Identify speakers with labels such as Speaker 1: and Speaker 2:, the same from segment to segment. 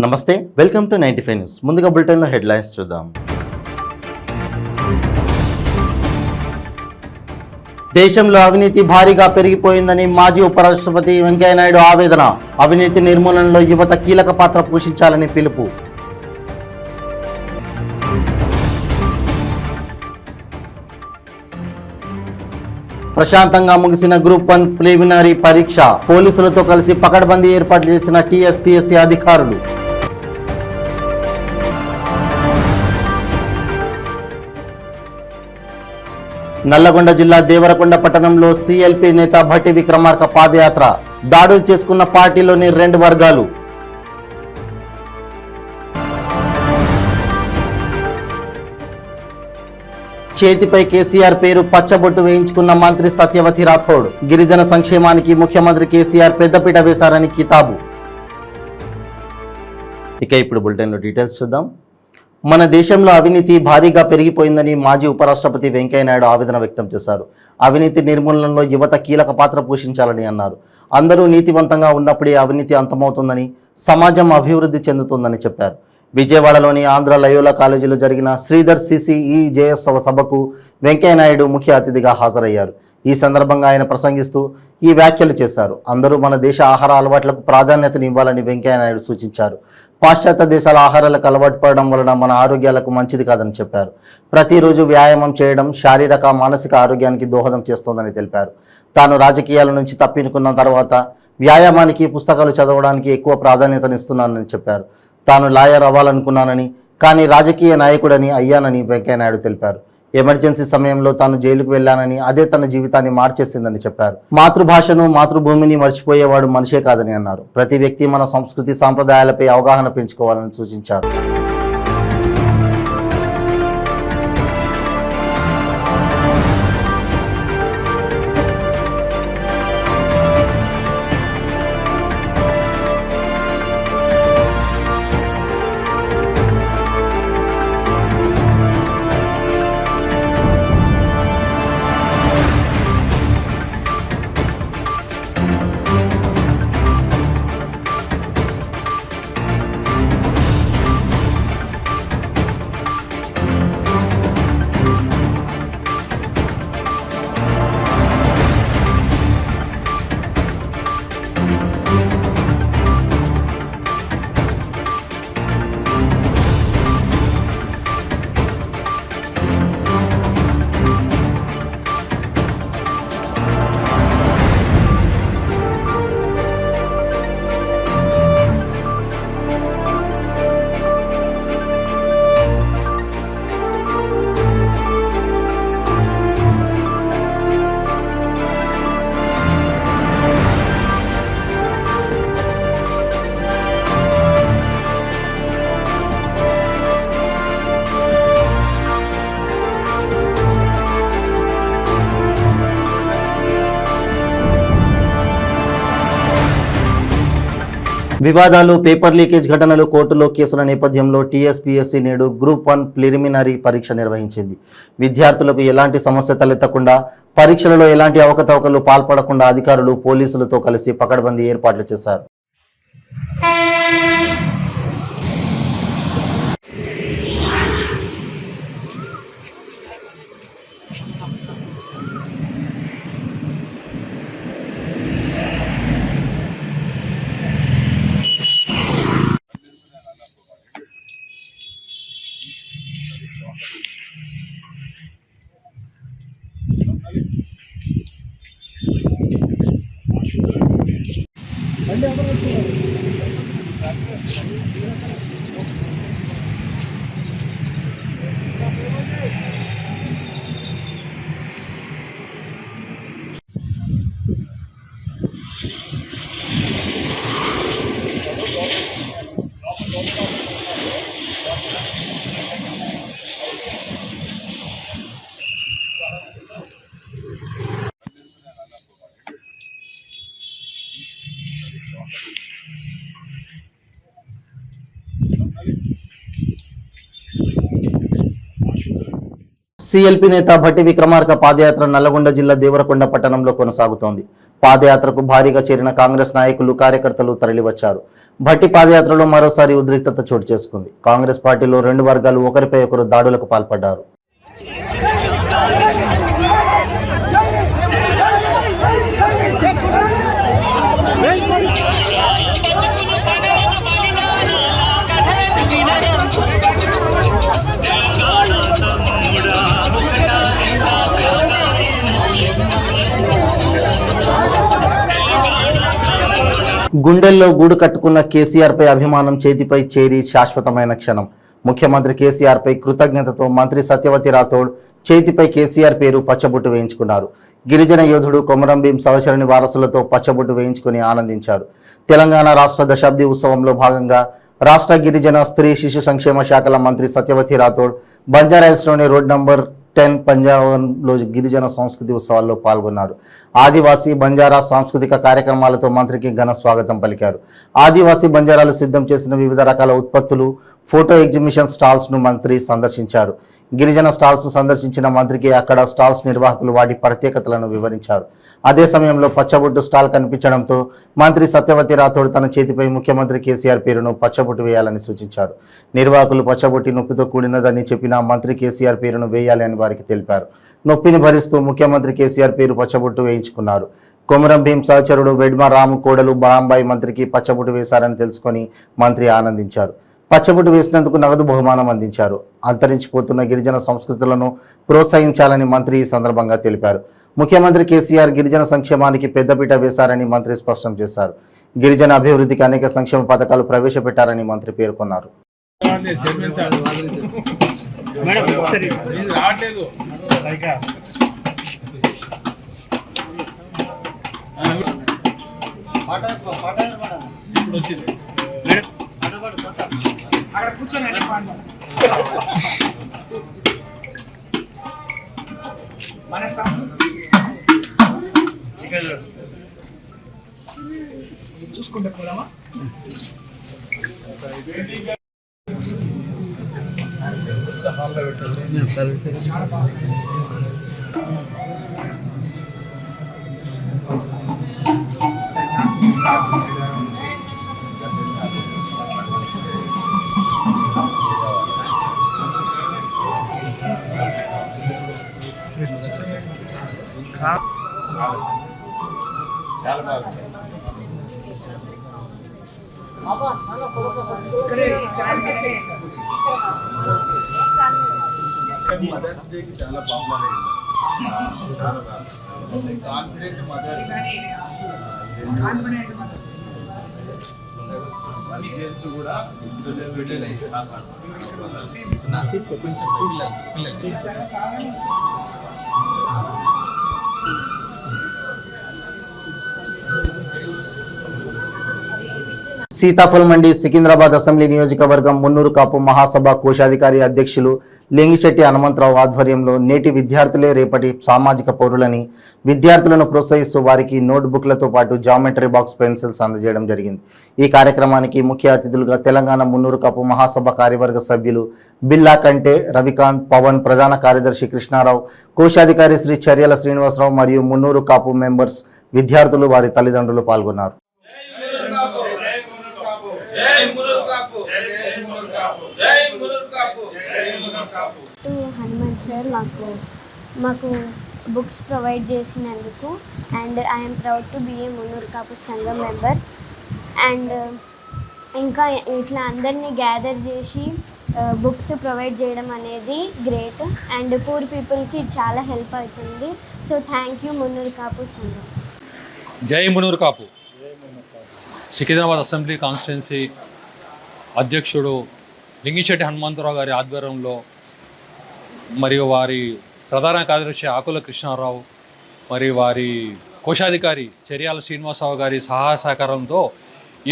Speaker 1: నమస్తే, welcome to 95 news. ముందుగా బులెటిన్లో హెడ్లైన్స్ చూద్దాం. దేశంలో అవినీతి భారీగా పెరిగిపోయిందని మాజీ ఉపరాష్ట్రపతి వెంకయ్యనాయుడు ఆవేదన. అవినీతి నిర్మూలనలో యువత కీలక పాత్ర పోషించాలని పిలుపు. ప్రశాంతంగా ముగిసిన గ్రూప్ 1 ప్రిలిమినరీ పరీక్ష. పోలీసులతో కలిసి పకడ్బందీ ఏర్పాట్లు చేసిన టీఎస్పీఎస్సీ అధికారులు. నల్లగొండ జిల్లా దేవరకొండ పట్టణంలో సిఎల్పి నేత భట్టి విక్రమార్క పాదయాత్ర. దాడులు చేసుకున్న పార్టీలోని 2 వర్గాలు. చేతిపై కేసీఆర్ పేరు పచ్చబొట్టు వేయించుకున్న మంత్రి సత్యవతి రాథోడ్. గిరిజన సంక్షేమానికి ముఖ్యమంత్రి కేసీఆర్ పెద్దపీట వేశారని కితాబు. ఇక ఇప్పుడు బులెటిన్లో డీటెయిల్స్ చూద్దాం. మన దేశంలో అవినీతి భారీగా పెరిగిపోయిందని మాజీ ఉపరాష్ట్రపతి వెంకయ్యనాయుడు ఆవేదన వ్యక్తం చేశారు. అవినీతి నిర్మూలనలో యువత కీలక పాత్ర పోషించాలని అన్నారు. అందరూ నీతివంతంగా ఉన్నప్పుడే అవినీతి అంతమవుతుందని, సమాజం అభివృద్ధి చెందుతుందని చెప్పారు. విజయవాడలోని ఆంధ్ర లయోలా కాలేజీలో జరిగిన శ్రీధర్ సిసిఈ జేఎస్ సభకు వెంకయ్యనాయుడు ముఖ్య అతిథిగా హాజరయ్యారు. ఈ సందర్భంగా ఆయన ప్రసంగిస్తూ ఈ వ్యాఖ్యలు చేశారు. అందరూ మన దేశ ఆహార అలవాట్లకు ప్రాధాన్యతనివ్వాలని వెంకయ్యనాయుడు సూచించారు. పాశ్చాత్య దేశాల ఆహారాలకు అలవాటు పడడం వలన మన ఆరోగ్యాలకు మంచిది కాదని చెప్పారు. ప్రతిరోజు వ్యాయామం చేయడం శారీరక మానసిక ఆరోగ్యానికి దోహదం చేస్తోందని తెలిపారు. తాను రాజకీయాల నుంచి తప్పించుకున్న తర్వాత వ్యాయామానికి, పుస్తకాలు చదవడానికి ఎక్కువ ప్రాధాన్యతనిస్తున్నానని చెప్పారు. తాను లాయర్ అవ్వాలనుకున్నానని, కానీ రాజకీయ నాయకుడని అయ్యానని వెంకయ్యనాయుడు తెలిపారు. ఎమర్జెన్సీ సమయంలో తాను జైలుకు వెళ్లానని, అదే తన జీవితాన్ని మార్చేసిందని చెప్పారు. మాతృభాషను, మాతృభూమిని మర్చిపోయేవాడు మనిషే కాదని అన్నారు. ప్రతి వ్యక్తి మన సంస్కృతి సాంప్రదాయాలపై అవగాహన పెంచుకోవాలని సూచించారు. వివాదాలు, పేపర్ లీకేజ్ ఘటనలు, కోర్టులో కేసుల నేపథ్యంలో టీఎస్పీఎస్సీ నేడు గ్రూప్ 1 ప్రిలిమినరీ పరీక్ష నిర్వహించింది. విద్యార్థులకు ఎలాంటి సమస్య తలెత్తకుండా, పరీక్షలలో ఎలాంటి అవకతవకలు పాల్పడకుండా అధికారులు పోలీసులతో కలిసి పకడ్బందీ ఏర్పాట్లు చేశారు. సిఎల్పి నేత భట్టి విక్రమార్క పాదయాత్ర నల్లగొండ జిల్లా దేవరకొండ పట్టణంలో కొనసాగుతోంది. పాదయాత్రకు భారీగా చేరిన కాంగ్రెస్ నాయకులు కార్యకర్తలు తరలివచ్చారు. భట్టి పాదయాత్రలో మరోసారి ఉద్రిక్తత చోటు చేసుకుంది. కాంగ్రెస్ పార్టీలో రెండు వర్గాలు ఒకరిపై ఒకరు దాడులకు పాల్పడ్డారు. గుండెల్లో గూడు కట్టుకున్న కేసీఆర్పై అభిమానం చేతిపై చేరి శాశ్వతమైన క్షణం. ముఖ్యమంత్రి కేసీఆర్పై కృతజ్ఞతతో మంత్రి సత్యవతి రాథోడ్ చేతిపై కేసీఆర్ పేరు పచ్చబొట్టు వేయించుకున్నారు. గిరిజన యోధుడు కొమరం భీం సహచరుని వారసులతో పచ్చబొట్టు వేయించుకుని ఆనందించారు. తెలంగాణ రాష్ట్ర దశాబ్ది ఉత్సవంలో భాగంగా రాష్ట్ర గిరిజన స్త్రీ శిశు సంక్షేమ శాఖల మంత్రి సత్యవతి రాథోడ్ బంజారాహిల్స్లోని రోడ్ నంబర్ 10 పంజాబ్లో గిరిజన సంస్కృతి ఉత్సవాల్లో పాల్గొన్నారు. ఆదివాసీ బంజారా సాంస్కృతిక కార్యక్రమాలతో మంత్రికి ఘన స్వాగతం పలికారు. ఆదివాసీ బంజారాలు సిద్ధం చేసిన వివిధ రకాల ఉత్పత్తులు, ఫోటో ఎగ్జిబిషన్ స్టాల్స్ను మంత్రి సందర్శించారు. గిరిజన స్టాల్స్ సందర్శించిన మంత్రికి అక్కడ స్టాల్స్ నిర్వాహకులు వాటి ప్రత్యేకతలను వివరించారు. అదే సమయంలో పచ్చబొట్టు స్టాల్ కనిపించడంతో మంత్రి సత్యవతి రాథోడ్ తన చేతిపై ముఖ్యమంత్రి కేసీఆర్ పేరును పచ్చబొట్టు వేయాలని సూచించారు. నిర్వాహకులు పచ్చబొట్టి నొప్పితో కూడినదని చెప్పిన మంత్రి కేసీఆర్ పేరును వేయాలి అని వారికి తెలిపారు. నొప్పిని భరిస్తూ ముఖ్యమంత్రి కేసీఆర్ పేరు పచ్చబొట్టు వేయించుకున్నారు. కొమరం భీం సహచరుడు వెడ్మ రాము కోడలు బాంబాయి మంత్రికి పచ్చబొట్టు వేశారని తెలుసుకొని మంత్రి ఆనందించారు. పచ్చబొట్టు వేసినందుకు నగదు బహుమానం అందించారు. అంతరించిపోతున్న గిరిజన సంస్కృతులను ప్రోత్సహించాలని మంత్రి ఈ సందర్భంగా తెలిపారు. ముఖ్యమంత్రి కేసీఆర్ గిరిజన సంక్షేమానికి పెద్దపీట వేశారని మంత్రి స్పష్టం చేశారు. గిరిజన అభివృద్ధికి అనేక సంక్షేమ పథకాలు ప్రవేశపెట్టారని మంత్రి పేర్కొన్నారు.
Speaker 2: అక్కడ కూర్చొని చూసుకుంటే పోదామా? చాలా బాగా
Speaker 3: మదర్స్ డే చాలా పాపులర్ అయింది. కాన్ఫిడెంట్ మదర్ వర్క్ చేస్తూ కూడా
Speaker 1: సీతాఫల్ మండి సికింద్రాబాద్ అసెంబ్లీ నియోజకవర్గం మున్నూరు కాపు మహాసభ కోశాధికారి అధ్యక్షులు లింగిశెట్టి హనుమంతరావు ఆధ్వర్యంలో నేటి విద్యార్థులే రేపటి సామాజిక పౌరులని, విద్యార్థులను ప్రోత్సహిస్తూ వారికి నోట్బుక్లతో పాటు జామెట్రీ బాక్స్, పెన్సిల్స్ అందజేయడం జరిగింది. ఈ కార్యక్రమానికి ముఖ్య అతిథులుగా తెలంగాణ మున్నూరు కాపు మహాసభ కార్యవర్గ సభ్యులు బిల్లా కంటే రవికాంత్, పవన్, ప్రధాన కార్యదర్శి కృష్ణారావు, కోశాధికారి శ్రీ చర్యల శ్రీనివాసరావు మరియు మున్నూరు కాపు మెంబర్స్, విద్యార్థులు, వారి తల్లిదండ్రులు పాల్గొన్నారు.
Speaker 4: హనుమంత్ సార్ మాకు బుక్స్ ప్రొవైడ్ చేసినందుకు and I'm proud to be a Munnuru Kapu Sangham member. And ఇంకా ఇట్లా అందరినీ గ్యాదర్ చేసి బుక్స్ ప్రొవైడ్ చేయడం అనేది గ్రేట్ అండ్ పూర్ పీపుల్కి చాలా హెల్ప్ అవుతుంది. సో థ్యాంక్ యూ మున్నూరు కాపు సంఘం.
Speaker 5: జై మున్నూరు కాపు. సికింద్రాబాద్ అసెంబ్లీ కాన్స్టిట్యున్సీ అధ్యక్షుడు లింగిశెట్టి హనుమంతరావు గారి ఆధ్వర్యంలో మరియు వారి ప్రధాన కార్యదర్శి ఆకుల కృష్ణారావు మరియు వారి కోశాధికారి చర్యాల శ్రీనివాసరావు గారి సహాయ సహకారంతో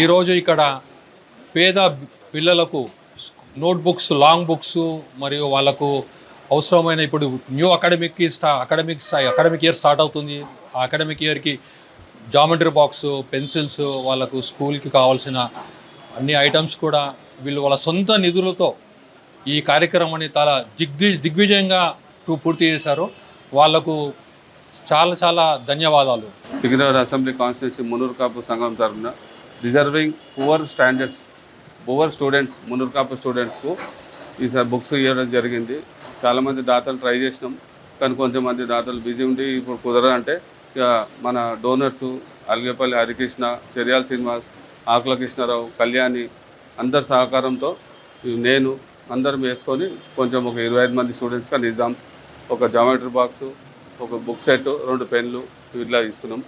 Speaker 5: ఈరోజు ఇక్కడ పేద పిల్లలకు నోట్బుక్స్, లాంగ్ బుక్స్ మరియు వాళ్ళకు అవసరమైన ఇప్పుడు న్యూ అకాడమిక్ ఇయర్ స్టార్ట్ అవుతుంది. ఆ అకాడమిక్ ఇయర్కి జామెట్రీ బాక్స్, పెన్సిల్స్, వాళ్ళకు స్కూల్కి కావాల్సిన అన్ని ఐటమ్స్ కూడా వీళ్ళు వాళ్ళ సొంత నిధులతో ఈ కార్యక్రమాన్ని చాలా దిగ్విజయంగా పూర్తి చేశారు. వాళ్లకు చాలా చాలా ధన్యవాదాలు.
Speaker 6: సికింద్రాబాద్ అసెంబ్లీ కాన్స్టిట్యున్సీ మునూరు కాపు సంఘం తరఫున రిజర్వింగ్ పువర్ స్టూడెంట్స్ మునూరు కాపు స్టూడెంట్స్కు ఈసారి బుక్స్ ఇవ్వడం జరిగింది. చాలామంది దాతలు ట్రై చేసినాం, కానీ కొంతమంది దాతలు బిజీ ఉండి ఇప్పుడు కుదరంటే ఇక మన డోనర్సు అలిగేపల్లి హరికృష్ణ, చెర్యాల శ్రీనివాస్, ఆకుల కృష్ణారావు, కళ్యాణి అందరి సహకారంతో నేను అందరం వేసుకొని కొంచెం ఒక 25 మంది స్టూడెంట్స్గా నిద్దాం. ఒక జామెట్రీ బాక్సు, ఒక బుక్ సెట్, 2 పెన్లు ఇట్లా ఇస్తున్నాం.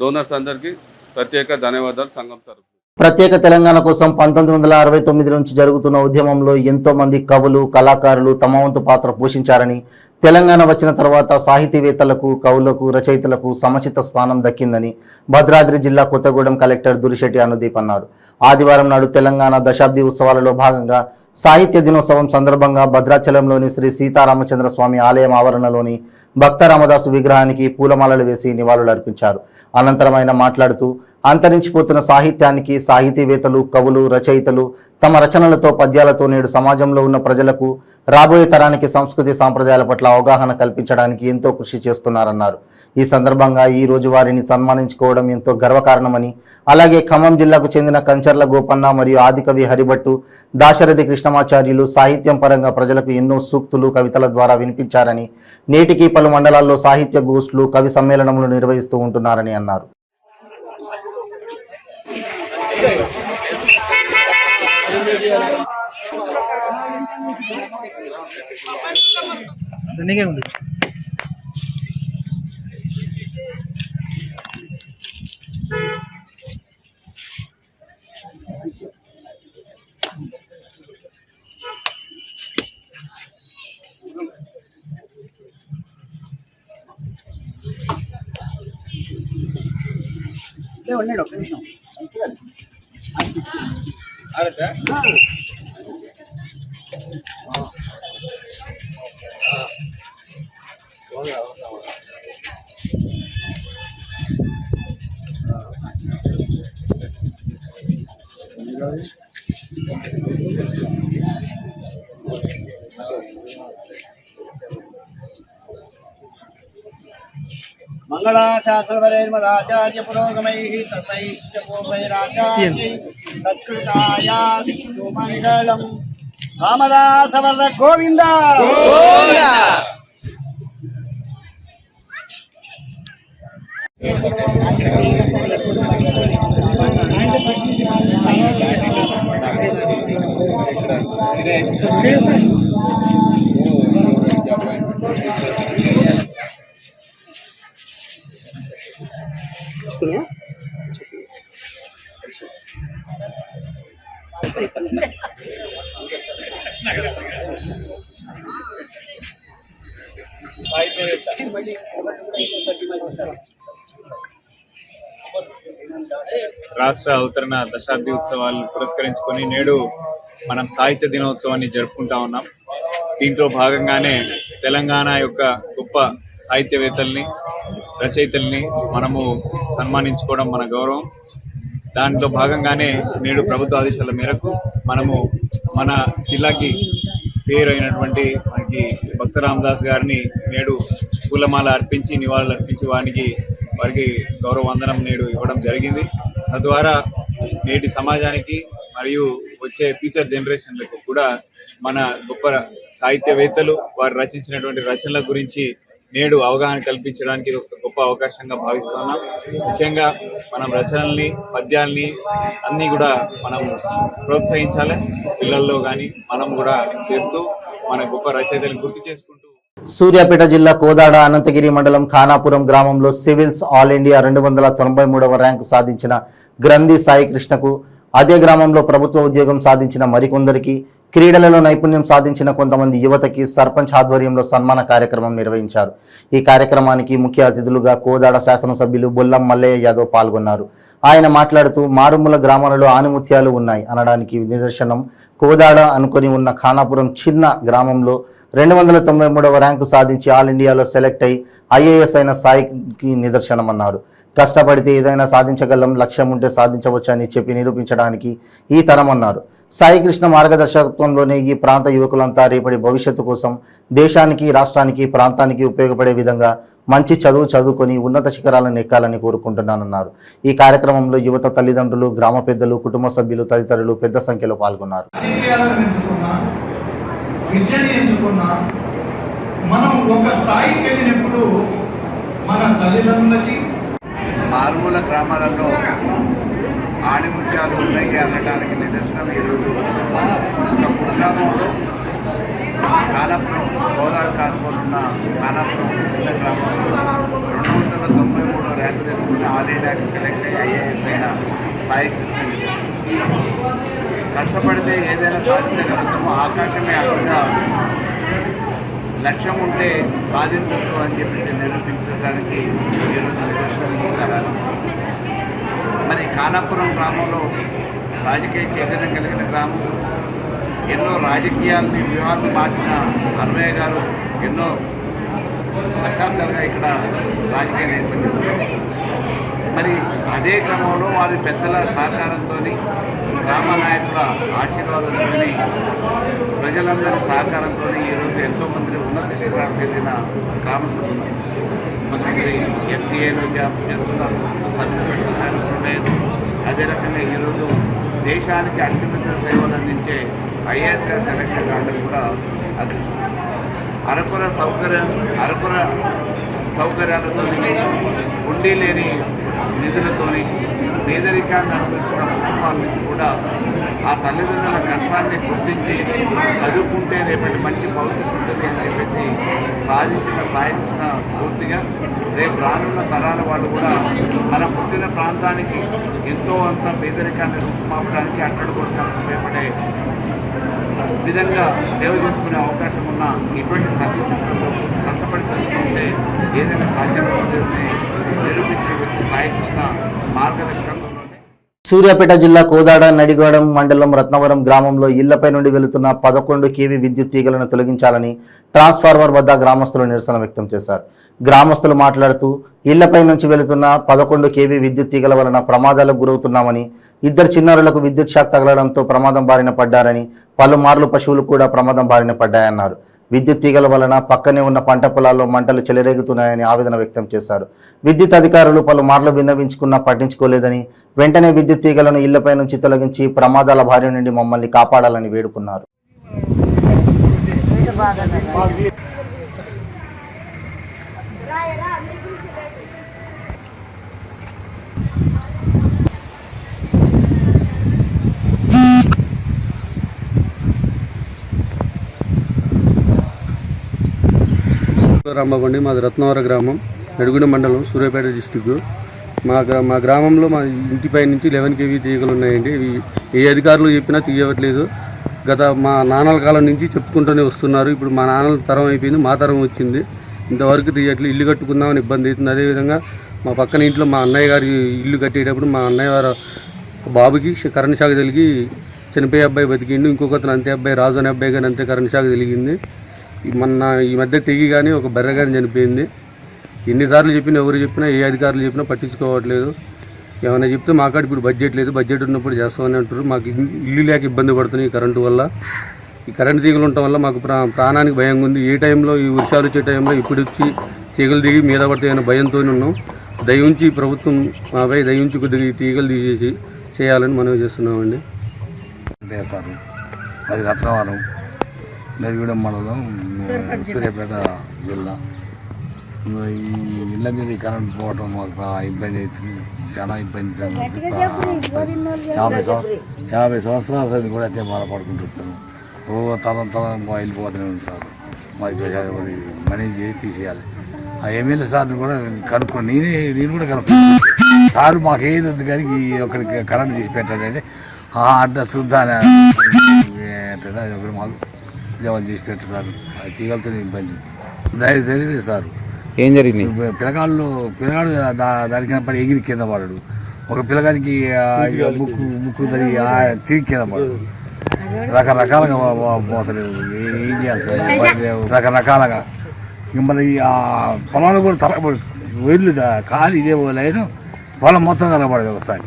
Speaker 6: డోనర్స్ అందరికీ ప్రత్యేక ధన్యవాదాలు సంఘం తరఫున.
Speaker 1: ప్రత్యేక తెలంగాణ కోసం 1969 నుంచి జరుగుతున్న ఉద్యమంలో ఎంతో మంది కవులు, కళాకారులు తమ వంతు పాత్ర పోషించారని, తెలంగాణ వచ్చిన తర్వాత సాహితీవేత్తలకు, కవులకు, రచయితలకు సముచిత స్థానం దక్కిందని భద్రాద్రి జిల్లా కొత్తగూడెం కలెక్టర్ దురిశెట్టి అనుదీప్ అన్నారు. ఆదివారం నాడు తెలంగాణ దశాబ్ది ఉత్సవాలలో భాగంగా సాహిత్య దినోత్సవం సందర్భంగా భద్రాచలంలోని శ్రీ సీతారామచంద్ర స్వామి ఆలయం ఆవరణలోని భక్త రామదాసు విగ్రహానికి పూలమాలలు వేసి నివాళులర్పించారు. అనంతరం ఆయన మాట్లాడుతూ అంతరించిపోతున్న సాహిత్యానికి సాహితీవేత్తలు, కవులు, రచయితలు తమ రచనలతో, పద్యాలతో నేడు సమాజంలో ఉన్న ప్రజలకు, రాబోయే తరానికి సంస్కృతి సాంప్రదాయాల పట్ల అవగాహన కల్పించడానికి ఎంతో కృషి చేస్తున్నారన్నారు. ఈ సందర్భంగా ఈ రోజు వారిని సన్మానించుకోవడం ఎంతో గర్వకారణమని, అలాగే ఖమ్మం జిల్లాకు చెందిన కంచర్ల గోపన్న మరియు ఆదికవి హరిభట్టు, దాశరథి కృష్ణమాచార్యులు సాహిత్యం పరంగా ప్రజలకు ఎన్నో సూక్తులు, కవితల ద్వారా వినిపించారని, నేటికి పలు మండలాల్లో సాహిత్య గోష్ఠులు, కవి సమ్మేళనములు నిర్వహిస్తూ ఉంటున్నారని అన్నారు.
Speaker 7: మంగళాశాస్త్రవరైర్మదాచార్య పురోగమైః సతైశ్చ పూర్వైరాచార్యై సత్కృతాయాస్తు మంగళం. రామదాసవర్ధ గోవింద గోవింద.
Speaker 8: రాష్ట్ర అవతరణ దశాబ్ది ఉత్సవాలను పురస్కరించుకొని నేడు మనం సాహిత్య దినోత్సవాన్ని జరుపుకుంటా ఉన్నాం. దీంట్లో భాగంగానే తెలంగాణ యొక్క గొప్ప సాహిత్యవేత్తల్ని, రచయితల్ని మనము సన్మానించుకోవడం మన గౌరవం. దాంట్లో భాగంగానే నేడు ప్రభుత్వ ఆదేశాల మేరకు మనము మన జిల్లాకి పేరు అయినటువంటి మనకి భక్త రామదాస్ గారిని నేడు పూలమాల అర్పించి, నివాళులు అర్పించి వారికి గౌరవ వందనం నేడు ఇవ్వడం జరిగింది. తద్వారా నేటి సమాజానికి మరియు వచ్చే ఫ్యూచర్ జనరేషన్లకు కూడా మన గొప్ప సాహిత్యవేత్తలు వారు రచించినటువంటి రచనల గురించి నేడు అవగాహన కల్పించడానికి ఒక గొప్ప అవకాశంగా భావిస్తున్నాం. ముఖ్యంగా మనం రచనల్ని, పద్యాల్ని అన్నీ కూడా మనం ప్రోత్సహించాలి. పిల్లల్లో కానీ మనం కూడా చేస్తూ మన గొప్ప రచయితలను గుర్తు చేసుకుంటూ.
Speaker 1: సూర్యాపేట జిల్లా కోదాడ అనంతగిరి మండలం ఖానాపురం గ్రామంలో సివిల్స్ ఆల్ ఇండియా 293వ ర్యాంకు సాధించిన గ్రంథి సాయి కృష్ణకు, అదే గ్రామంలో ప్రభుత్వ ఉద్యోగం సాధించిన మరికొందరికి, క్రీడలలో నైపుణ్యం సాధించిన కొంతమంది యువతకి సర్పంచ్ ఆధ్వర్యంలో సన్మాన కార్యక్రమం నిర్వహించారు. ఈ కార్యక్రమానికి ముఖ్య అతిథులుగా కోదాడ శాసనసభ్యులు బొల్లం మల్లయ్య యాదవ్ పాల్గొన్నారు. ఆయన మాట్లాడుతూ మారుమూల గ్రామాలలో ఆణిముత్యాలు ఉన్నాయి అనడానికి నిదర్శనం కోదాడ అనుకొని ఉన్న ఖానాపురం చిన్న గ్రామంలో 293వ ర్యాంకు సాధించి ఆల్ ఇండియాలో సెలెక్ట్ అయి ఐఏఎస్ అయిన సాయికి నిదర్శనమన్నారు. కష్టపడితే ఏదైనా సాధించగలం, లక్ష్యం ఉంటే సాధించవచ్చని చెప్పి నిరూపించడానికి ఈ తరం అన్నారు. సాయి కృష్ణ మార్గదర్శకత్వంలోనే ఈ ప్రాంత యువకులంతా రేపటి భవిష్యత్తు కోసం దేశానికి, రాష్ట్రానికి, ప్రాంతానికి ఉపయోగపడే విధంగా మంచి చదువుకొని ఉన్నత శిఖరాలను ఎక్కాలని కోరుకుంటున్నానన్నారు. ఈ కార్యక్రమంలో యువత, తల్లిదండ్రులు, గ్రామ పెద్దలు, కుటుంబ సభ్యులు తదితరులు పెద్ద సంఖ్యలో పాల్గొన్నారు.
Speaker 9: విద్యని ఎంచుకున్నా మనం ఒక స్థాయికి వెళ్ళినప్పుడు మన తల్లిదండ్రులకి
Speaker 10: మారుమూల గ్రామాలలో ఆణిముత్యాలు ఉన్నాయి అనడానికి నిదర్శనం ఈరోజు ఒక గ్రామంలో కానాపురం, గోదావరి కానుకొని ఉన్న కానాపురం చిన్న గ్రామంలో 293 ర్యాంకు తెచ్చుకుని ఆల్ ఇండియాకి సెలెక్ట్ అయ్యి ఐఏఎస్ అయిన సాయి కృష్ణ. కష్టపడితే ఏదైనా సాధించగలుగుతామో, ఆకాశమే అగ్రగా లక్ష్యం ఉంటే సాధించవచ్చు అని చెప్పేసి నిరూపించడానికి ఈరోజు నిదర్శనం ఉంటారు. మరి కానాపురం గ్రామంలో రాజకీయ చైతన్యం కలిగిన గ్రామం, ఎన్నో రాజకీయాలని వ్యూహాన్ని మార్చిన అన్వయ్య గారు ఎన్నో దశాబ్దాలుగా ఇక్కడ రాజకీయ నేపథ్యం. మరి అదే క్రమంలో వారి పెద్దల సహకారంతో, గ్రామ నాయకుల ఆశీర్వాదంతో, ప్రజలందరి సహకారంతో ఈరోజు ఎంతోమంది ఉన్నత శిఖరానికి ఎదిగిన గ్రామస్తులు ఉన్నారు. కొంతమంది FCAలో జాబ్ చేస్తున్నారు, సర్టిఫికెట్ నాయకులు. అదే రకంగా ఈరోజు దేశానికి అత్యున్నత సేవలు అందించే ఐఏఎస్గా సెలెక్ట్ కావడం కూడా అదృష్టం. అరకొర సౌకర్యాలతో, ఉండి లేని నిధులతోని పేదరికాన్ని అనుభవిస్తున్న కుటుంబాల నుంచి కూడా ఆ తల్లిదండ్రుల కష్టాన్ని గుర్తించి చదువుకుంటే రేపటి మంచి భవిష్యత్తు ఉంటుంది అని చెప్పేసి సాధించిన సాయి కృష్ణ స్ఫూర్తిగా రేపు రానున్న తరాల వాళ్ళు కూడా మనం పుట్టిన ప్రాంతానికి ఎంతో అంత పేదరికాన్ని రూపుమాపడానికి, అట్టడుగొట్టడానికి ఉపయోగపడే విధంగా సేవ చేసుకునే అవకాశం ఉన్న ఇటువంటి సర్వీసెస్లో కష్టపడి చదువుతుంటే ఏదైనా సాధ్యమవుతుందని నిరూపించే వ్యక్తి సాయి కృష్ణ మార్గదర్శకంలోనే.
Speaker 1: సూర్యాపేట జిల్లా కోదాడ నడిగూడెం మండలం రత్నవరం గ్రామంలో ఇళ్లపై నుండి వెళుతున్న 11 kV విద్యుత్ తీగలను తొలగించాలని ట్రాన్స్ఫార్మర్ వద్ద గ్రామస్తులు నిరసన వ్యక్తం చేశారు. గ్రామస్తులు మాట్లాడుతూ ఇళ్లపై నుంచి వెళుతున్న 11 kV విద్యుత్ తీగల వలన ప్రమాదాలకు గురవుతున్నామని, 2 చిన్నారులకు విద్యుత్ షాక్ తగలడంతో ప్రమాదం బారిన పడ్డారని, పలుమార్లు పశువులు కూడా ప్రమాదం బారిన పడ్డాయన్నారు. విద్యుత్ తీగల వలన పక్కనే ఉన్న పంట పొలాల్లో మంటలు చెలరేగుతున్నాయని ఆవేదన వ్యక్తం చేశారు. విద్యుత్ అధికారులు పలుమార్లు విన్నవించుకున్నా పట్టించుకోలేదని, వెంటనే విద్యుత్ తీగలను ఇళ్లపై నుంచి తొలగించి ప్రమాదాల బారి నుండి మమ్మల్ని కాపాడాలని వేడుకున్నారు.
Speaker 11: రాంబాబండి, మాది రత్నవరం గ్రామం, నడిగూడెం మండలం, సూర్యాపేట డిస్టిక్. మా గ్రామంలో మా ఇంటిపై నుంచి 11 kV తీగలు ఉన్నాయండి. ఇవి ఏ అధికారులు చెప్పినా తీయవట్లేదు. గత మా నాన్నల కాలం నుంచి చెప్పుకుంటూనే వస్తున్నారు. ఇప్పుడు మా నాన్నల తరం అయిపోయింది, మా తరం వచ్చింది. ఇంతవరకు తీయట్లేదు. ఇల్లు కట్టుకుందామని ఇబ్బంది అవుతుంది. అదేవిధంగా మా పక్కన ఇంట్లో మా అన్నయ్య గారి ఇల్లు కట్టేటప్పుడు మా అన్నయ్య గారు బాబుకి కరెంట్ షాక్ తగిలి చనిపోయే అబ్బాయి బతికిండు. ఇంకొకతను అంతే అబ్బాయి, రాజు అనే అబ్బాయి కానీ అంతే కరెంట్ షాక్ తెలిగింది. ఈ మధ్య తెగి కానీ ఒక బర్రె కానీ చనిపోయింది. ఎన్నిసార్లు చెప్పినా, ఎవరు చెప్పినా, ఏ అధికారులు చెప్పినా పట్టించుకోవట్లేదు. ఏమైనా చెప్తే మాకాడ ఇప్పుడు బడ్జెట్ లేదు, బడ్జెట్ ఉన్నప్పుడు చేస్తామని అంటారు. మాకు ఇల్లు లేక ఇబ్బంది పడుతున్నాయి. ఈ కరెంటు వల్ల, ఈ కరెంటు తీగలు ఉండటం వల్ల మాకు ప్రాణానికి భయంగా ఉంది. ఏ టైంలో, ఈ వర్షాలు వచ్చే టైంలో ఇప్పుడు వచ్చి తీగలు దిగి మీద పడతాయని భయంతో ఉన్నాం. దయించి ప్రభుత్వం మాపై దయించి కొద్దిగా ఈ తీగలు తీసేసి చేయాలని మనం చేస్తున్నామండి.
Speaker 10: సార్ అది రత్నవరం, నడిగూడెం మండలం, సూర్యాపేట జిల్లా. ఈ ఇళ్ళ మీద కరెంట్ పోవటం మాకు ఇబ్బంది అవుతుంది, చాలా ఇబ్బంది. 50 సంవత్సరాల సరి కూడా అట్టే బాధపడుకుంటున్నాం. తలం వెళ్ళిపోతూనే ఉంది సార్. మాది మనీ చేసి తీసేయాలి. ఆ ఎమ్మెల్యే సార్ని కూడా కనుక్కోండి. నేను కూడా కనుక్కున్నాను సార్, మాకు ఏది వద్దు కానీ ఒకరికి కరెంట్ తీసి పెట్టాలంటే అడ్రస్ చూద్దాని అది ఒకటి మాకు జవాబు చేసి పెట్టు సార్. అది తీగలతో ఇబ్బంది జరిగింది సార్.
Speaker 12: ఏం జరిగింది?
Speaker 10: పిల్లగాడు దొరికినప్పుడు ఎగిరి కింద పడడు. ఒక పిల్లగాడికి ముక్కు తిరిగి కింద పడడు. రకరకాలుగా పోతలేవు. ఏం చేయాలి సార్? రకరకాలుగా మళ్ళీ పొలాలు కూడా తలపడి వైర్లు ఖాళీ ఇదే లైన్
Speaker 12: పొలం మొత్తం కనబడదు ఒకసారి.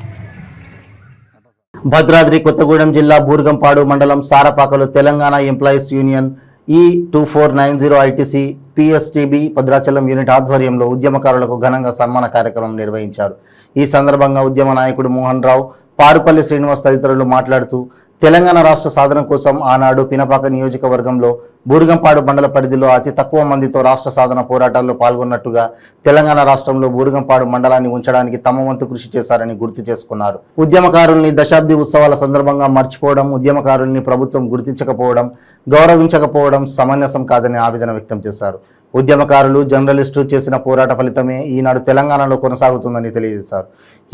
Speaker 1: భద్రాద్రి కొత్తగూడెం జిల్లా బూర్గంపాడు మండలం సారపాకలో Telangana employees union E2490 ITC PSTB Bhadrachalam unit ఆధ్వర్యంలో ఉద్యమకారులకు ఘనంగా సన్మాన కార్యక్రమం నిర్వహించారు. ఈ సందర్భంగా ఉద్యమ నాయకుడు మోహన్ రావు, పారుపల్లి శ్రీనివాస్ తదితరులు మాట్లాడుతూ తెలంగాణ రాష్ట్ర సాధన కోసం ఆనాడు పినపాక నియోజకవర్గంలో బూర్గంపాడు మండల పరిధిలో అతి తక్కువ మందితో రాష్ట్ర సాధన పోరాటాల్లో పాల్గొన్నట్టుగా తెలంగాణ రాష్ట్రంలో బూర్గంపాడు మండలాన్ని ఉంచడానికి తమ వంతు కృషి చేశారని గుర్తు చేసుకున్నారు. ఉద్యమకారుల్ని దశాబ్ది ఉత్సవాల సందర్భంగా మర్చిపోవడం, ఉద్యమకారుల్ని ప్రభుత్వం గుర్తించకపోవడం, గౌరవించకపోవడం సమంజసం కాదని ఆవేదన వ్యక్తం చేశారు. ఉద్యమకారులు, జర్నలిస్టు చేసిన పోరాట ఫలితమే ఈనాడు తెలంగాణలో కొనసాగుతుందని తెలియజేశారు.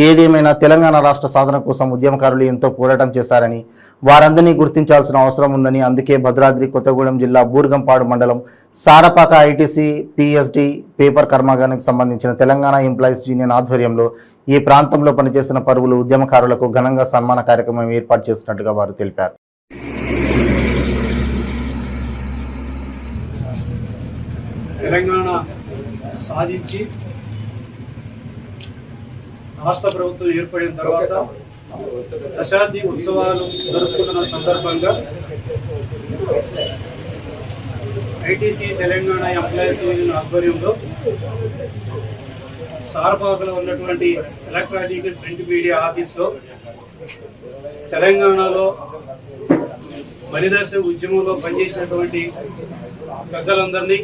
Speaker 1: ఏదేమైనా తెలంగాణ రాష్ట్ర సాధన కోసం ఉద్యమకారులు ఎంతో పోరాటం చేశారని, వారందరినీ గుర్తించాల్సిన అవసరం ఉందని, అందుకే భద్రాద్రి కొత్తగూడెం జిల్లా బూర్గంపాడు మండలం సారపాక ఐటీసీ పిఎస్డి పేపర్ కర్మాగారానికి సంబంధించిన తెలంగాణ ఎంప్లాయీస్ యూనియన్ ఆధ్వర్యంలో ఈ ప్రాంతంలో పనిచేసిన పరువులు ఉద్యమకారులకు ఘనంగా సన్మాన కార్యక్రమం ఏర్పాటు చేసినట్టుగా వారు తెలిపారు.
Speaker 13: తెలంగాణ సాధించి రాష్ట్ర ప్రభుత్వం ఏర్పడిన తర్వాత దశాబ్ది ఉత్సవాలు జరుపుకున్న సందర్భంగా ఐటీసీ తెలంగాణ ఎంప్లాయీస్ యూనియన్ ఆధ్వర్యంలో సారపాకలో ఉన్నటువంటి ఎలక్ట్రానిక్ ప్రింట్ మీడియా ఆఫీస్లో తెలంగాణలో బలిదర్శ ఉద్యమంలో పనిచేసినటువంటి పెద్దలందరినీ,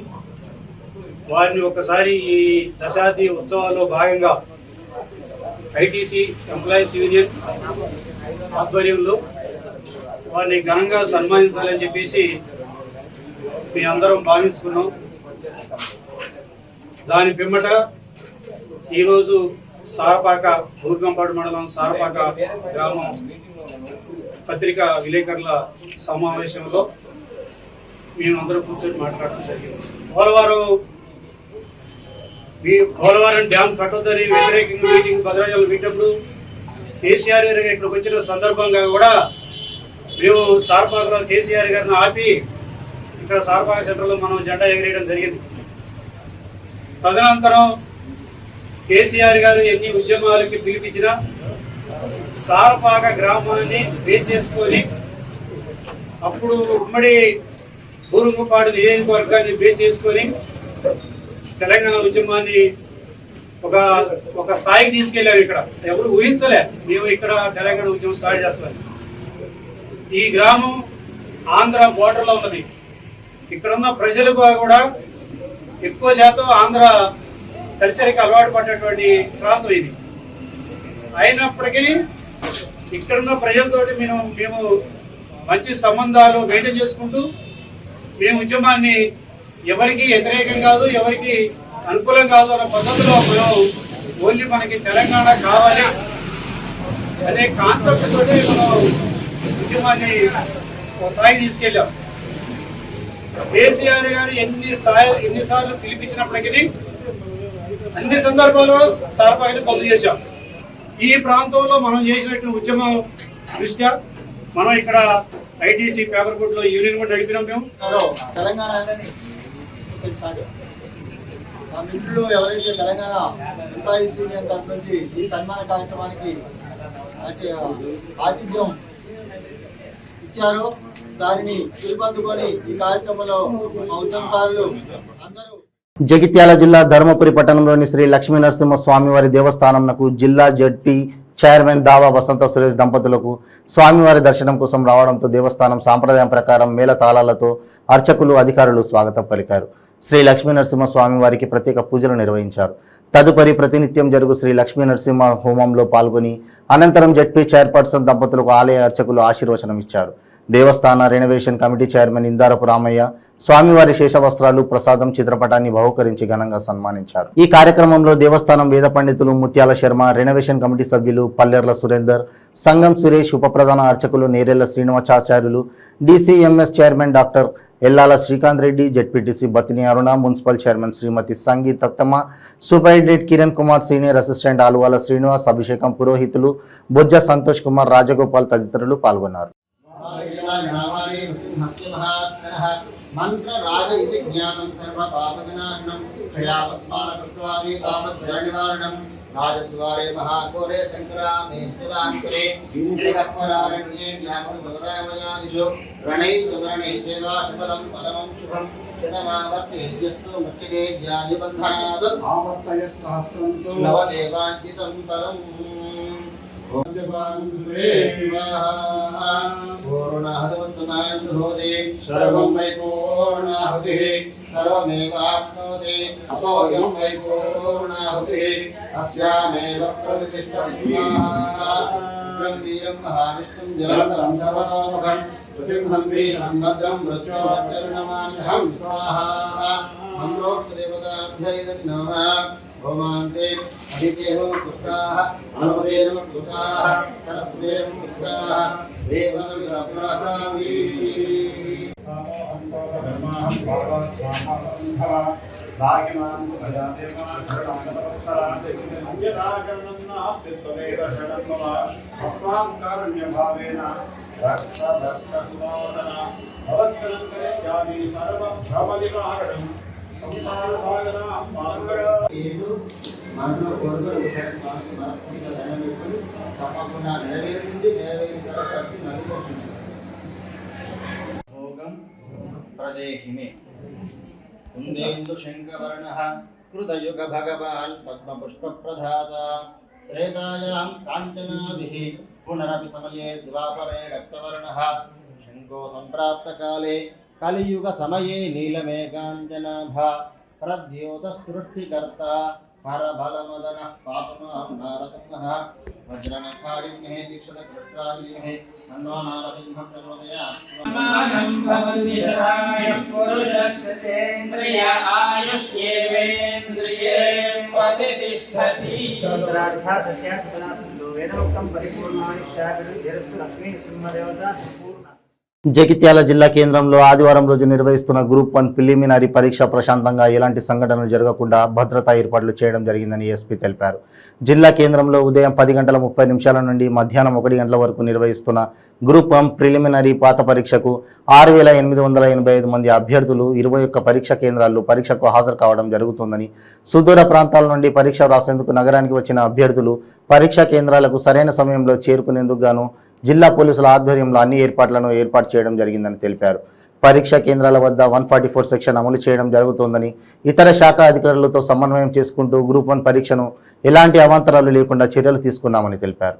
Speaker 13: వారిని ఒకసారి ఈ దశాబ్ది ఉత్సవాల్లో భాగంగా ఐటీసీ ఎంప్లాయీస్ యూనియన్ ఆధ్వర్యంలో వారిని ఘనంగా సన్మానించాలని చెప్పేసి మీ అందరం భావించుకున్నాం. దాని పిమ్మట ఈరోజు సారపాక బూర్గంపాడు మండలం సారపాక గ్రామం పత్రికా విలేకరుల సమావేశంలో మేమందరం కూర్చొని మాట్లాడడం జరిగింది. పోలవరం డ్యామ్ కట్టొద్దని వ్యతిరేకంగా మీటింగ్ భద్రాచలం పెట్టినప్పుడు కేసీఆర్ గారు ఇక్కడికి వచ్చిన సందర్భంగా కూడా మేము సారపాకలో కేసీఆర్ గారిని ఆపి ఇక్కడ సారపాక సెంటర్లో మనం జెండా ఎగరేయడం జరిగింది. తదనంతరం కేసీఆర్ గారు ఎన్ని ఉద్యమాలకి పిలిపించినా సారపాక గ్రామాన్ని బేస్ చేసుకొని అప్పుడు ఉమ్మడి బూర్గంపాడు నియోజకవర్గాన్ని బేస్ చేసుకొని తెలంగాణ ఉద్యమాన్ని ఒక స్థాయికి తీసుకెళ్లారు. ఇక్కడ ఎవరు ఊహించలే మేము ఇక్కడ తెలంగాణ ఉద్యమం స్టార్ట్ చేస్తాం. ఈ గ్రామం ఆంధ్ర బోర్డర్లో ఉన్నది. ఇక్కడున్న ప్రజలకు కూడా ఎక్కువ శాతం ఆంధ్ర కల్చర్కి అలవాటు పడినటువంటి ప్రాంతం ఇది. అయినప్పటికీ ఇక్కడున్న ప్రజలతోటి మేము మంచి సంబంధాలు మెయింటైన్ చేసుకుంటూ మేము ఉద్యమాన్ని ఎవరికి వ్యతిరేకం కాదు, ఎవరికి అనుకూలం కాదు అన్న పద్ధతిలో మనం ఓన్లీ మనకి తెలంగాణ కావాలి అనే కాన్సెప్ట్ తోటి మనం ఉద్యమాన్ని ఒక స్థాయి తీసుకెళ్ళాం. కేసీఆర్ గారు ఎన్నిసార్లు పిలిపించినప్పటికీ అన్ని సందర్భాల్లో సారపాకని పనులు చేశాం. ఈ ప్రాంతంలో మనం చేసినట్టు ఉద్యమం దృష్ట్యా మనం ఇక్కడ ఐటీసీ పేపర్ బోర్డ్ లో యూనియన్ కూడా నడిపినాం. మేము
Speaker 7: తెలంగాణ మా మిత్రులు ఎవరైతే తెలంగాణ ఎంప్లాయీస్ యూనియన్ తరఫు నుంచి ఈ సన్మాన కార్యక్రమానికి ఆతిథ్యం ఇచ్చారో దానిని పిలుపందుకొని ఈ కార్యక్రమంలో మా ఉద్యమకారులు అందరూ.
Speaker 1: జగిత్యాల జిల్లా ధర్మపురి పట్టణంలోని శ్రీ లక్ష్మీ నరసింహ స్వామివారి దేవస్థానంకు జిల్లా జడ్పీ చైర్మన్ దావా వసంత సురేష్ దంపతులకు స్వామివారి దర్శనం కోసం రావడంతో దేవస్థానం సాంప్రదాయం ప్రకారం మేళ తాళాలతో అర్చకులు, అధికారులు స్వాగతం పలికారు. శ్రీ లక్ష్మీ నరసింహ స్వామివారికి ప్రత్యేక పూజలు నిర్వహించారు. తదుపరి ప్రతినిత్యం జరుగు శ్రీ లక్ష్మీ నరసింహ హోమంలో పాల్గొని అనంతరం జడ్పీ చైర్పర్సన్ దంపతులకు ఆలయ అర్చకులు ఆశీర్వచనం ఇచ్చారు. దేవస్థాన renovation committee chairman Indarapu Ramayya స్వామివారి శేషవస్త్రాలు, ప్రసాదం, చిత్రపటాన్ని బహుకరించి ఘనంగా సన్మానించారు. ఈ కార్యక్రమంలో దేవస్థానం వేద పండితులు ముత్యాల శర్మ, రెనోవేషన్ కమిటీ సభ్యులు పల్లెర్ల సురేందర్, సంగం సురేష్, ఉప ప్రధాన అర్చకులు Nerella Srinivasacharyulu, DCMS chairman doctor Ellala Srikanth Reddy, ZPTC Bathini Aruna, municipal chairman Srimathi Sangi Thattamma, superintendent Kiran Kumar, senior assistant Aluvala Srinivas, అభిషేకం పురోహితులు బొజ్జ సంతోష్ కుమార్, రాజగోపాల్ తదితరులు పాల్గొన్నారు.
Speaker 7: मंत्र राज इति ज्ञातं सर्व पाप विनाशनं क्षयापस्मार कृत्वादि तापत जड़ निवारणं राजद्वारे महाघोरे संग्रामेश्वरान्तरे जगत्परारण्ये व्याकुलगौरामयादिषु रणै चरणै चैवा शुभदं परमं शुभं यतमावर्तेजस्तु मुष्टिदे व्याधिबन्धनाद् आवर्तय सहस्रन्तु नवदेवाञ्चितं परम् सर्वं वै पूर्णाहुतिः सर्वमेवाप्नोति अतोऽयं वै पूर्णाहुतिः अस्यामेव प्रतिष्ठति स्वाहा वीरं महाविष्णुं जलधरं सर्वतोमुखं सुसिंहं वीरं भद्रं मृत्युर्चरणमान्धं स्वाहा मन्त्रोक्तदेवताभ्यै नमः ओमान्ते अदित्येवं पुष्टाः अनुपदेवं पुष्टाः सरस्वतीवं पुष्टाः देवसविरप्रासामि धर्माहं भागवत्सामः भाग्यमान् प्रजादेवाशरणान्तरवत्सरान्ते अन्यदाकरणं नास्ति त्वमेव शरणं मम अस्मां कारुण्यभावेन रक्ष रक्षकुमारना भवत्सनं करिष्यामि सर्वभ्रमनिवारणं संसारभागना मार्गः మనలో కోరుకున్న విషయాన్ని స్వామికి మనస్ఫూర్తిగా దండం పెట్టుకుని తప్పకుండా నెరవేరింది నెరవేరిన తర్వాత వచ్చి నన్ను దర్శించారు భోగం ప్రదేహిమే కుందేందు శంఖవర్ణః కృతయుగ భగవాన్ పద్మపుష్ప ప్రధాత త్రేతాయాం కాంచనాభిః పునరపి సమయే ద్వాపరే రక్తవర్ణః శంఖో సంప్రాప్త కాలే కలియుగ సమయే నీలమేఘాంజనాభ ప్రద్యోత సృష్టికర్త हरबलमदन पातुमां नारसिंहः वज्रनखायुग्मे दीक्षित कृष्णादिमहे तन्नो नारसिंहं प्रचोदयात् समानं भवति तथाय पुरुषस्य तेन्द्रिय आयुष्येवेन्द्रिये प्रतिष्ठति स्तोत्रार्था सत्यासपदासुन्दो वेदोक्तं परिपूर्णायुष्याभिः यरस्तु लक्ष्मी सिंहदेवता संपूर्ण
Speaker 1: జగిత్యాల జిల్లా కేంద్రంలో ఆదివారం రోజు నిర్వహిస్తున్న గ్రూప్ 1 ప్రిలిమినరీ పరీక్ష ప్రశాంతంగా ఎలాంటి సంఘటనలు జరగకుండా భద్రతా ఏర్పాట్లు చేయడం జరిగిందని ఎస్పీ తెలిపారు. జిల్లా కేంద్రంలో ఉదయం 10:30 నుండి మధ్యాహ్నం 1 గంటల వరకు నిర్వహిస్తున్న గ్రూప్ 1 ప్రిలిమినరీ పాత పరీక్షకు 6,885 మంది అభ్యర్థులు 21 పరీక్ష కేంద్రాల్లో పరీక్షకు హాజరు కావడం జరుగుతుందని, సుదూర ప్రాంతాల నుండి పరీక్ష రాసేందుకు నగరానికి వచ్చిన అభ్యర్థులు పరీక్షా కేంద్రాలకు సరైన సమయంలో చేరుకునేందుకు గాను జిల్లా పోలీసుల ఆధ్వర్యంలో అన్ని ఏర్పాట్లను ఏర్పాటు చేయడం జరిగిందని తెలిపారు. పరీక్షా కేంద్రాల వద్ద 144 సెక్షన్ అమలు చేయడం జరుగుతోందని, ఇతర శాఖ అధికారులతో సమన్వయం చేసుకుంటూ గ్రూప్ 1 పరీక్షను ఎలాంటి అవాంతరాలు లేకుండా చర్యలు తీసుకున్నామని తెలిపారు.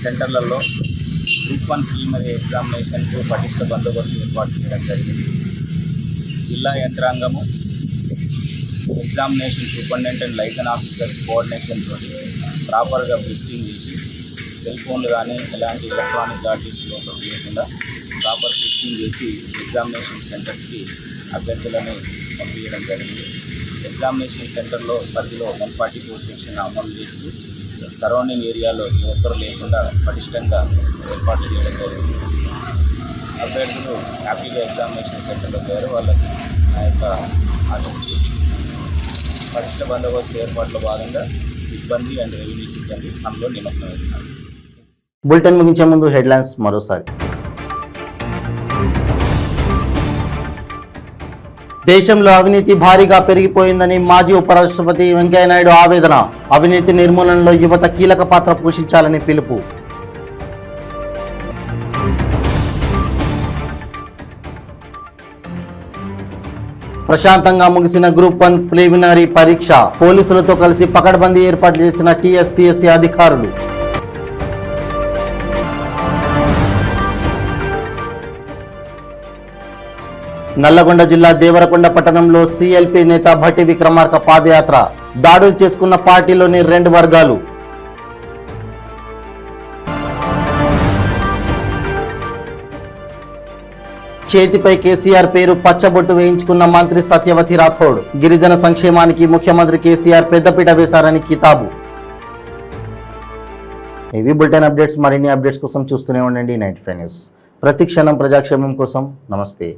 Speaker 12: సెంటర్లలో గ్రూప్ 1 ప్రిలిమినరీ ఎగ్జామినేషన్కు పటిష్ట బందోబస్తు ఏర్పాటు చేయడం జరిగింది. జిల్లా యంత్రాంగము, examination superintendent and license officers కోఆర్డినేషన్తో ప్రాపర్గా బ్రీఫింగ్ చేసి సెల్ ఫోన్లు కానీ ఎలాంటి ఎలక్ట్రానిక్ గాడ్జెట్స్లో లేకుండా ప్రాపర్ బ్రీఫింగ్ చేసి ఎగ్జామినేషన్ సెంటర్స్కి అభ్యర్థులను పంపించడం జరిగింది. ఎగ్జామినేషన్ సెంటర్లో పరిధిలో 144 సెక్షన్ అమలు చేసి సరౌండింగ్ ఏరియాలో ఏ ఒక్కరు లేకుండా పటిష్టంగా ఏర్పాటు చేయడం జరిగింది. అభ్యర్థులు హ్యాపీగా ఎగ్జామినేషన్ సెంటర్లో చేరారు. వాళ్ళకి నా యొక్క ఆశిస్తూ పటిష్ట బందోబస్తు ఏర్పాట్లో భాగంగా సిబ్బంది అండ్ రెవెన్యూ సిబ్బంది అందులో నిమగ్నమవుతున్నారు.
Speaker 1: బులెటిన్ ముగించే ముందు హెడ్లైన్స్ మరోసారి. దేశంలో అవినీతి భారీగా పెరిగిపోయిందని మాజీ ఉపరాష్ట్రపతి వెంకయ్యనాయుడు ఆవేదన. అవినీతి నిర్మూలనలో యువత కీలక పాత్ర పోషించాలని పిలుపు. ప్రశాంతంగా ముగిసిన గ్రూప్ 1 ప్రిలిమినరీ పరీక్ష. పోలీసులతో కలిసి పకడ్బందీ ఏర్పాట్లు చేసిన టీఎస్పీఎస్సీ అధికారులు. నల్లగొండ జిల్లా దేవరకొండ పట్టణంలో సిఎల్పి నేత భట్టి విక్రమార్క పాదయాత్ర. దాడులు చేసుకున్న పార్టీలోని 2 వర్గాలు. చేతిపై కేసీఆర్ పేరు పచ్చబొట్టు వేయించుకున్న మంత్రి సత్యవతి రాథోడ్. గిరిజన సంక్షేమానికి ముఖ్యమంత్రి కేసీఆర్ పెద్దపీట వేశారని కితాబు. ఇవి బులెటిన్ అప్డేట్స్. మరిన్ని అప్డేట్స్ కోసం చూస్తూనే ఉండండి 95 న్యూస్. ప్రతి క్షణం ప్రజాక్షేమం కోసం. నమస్తే.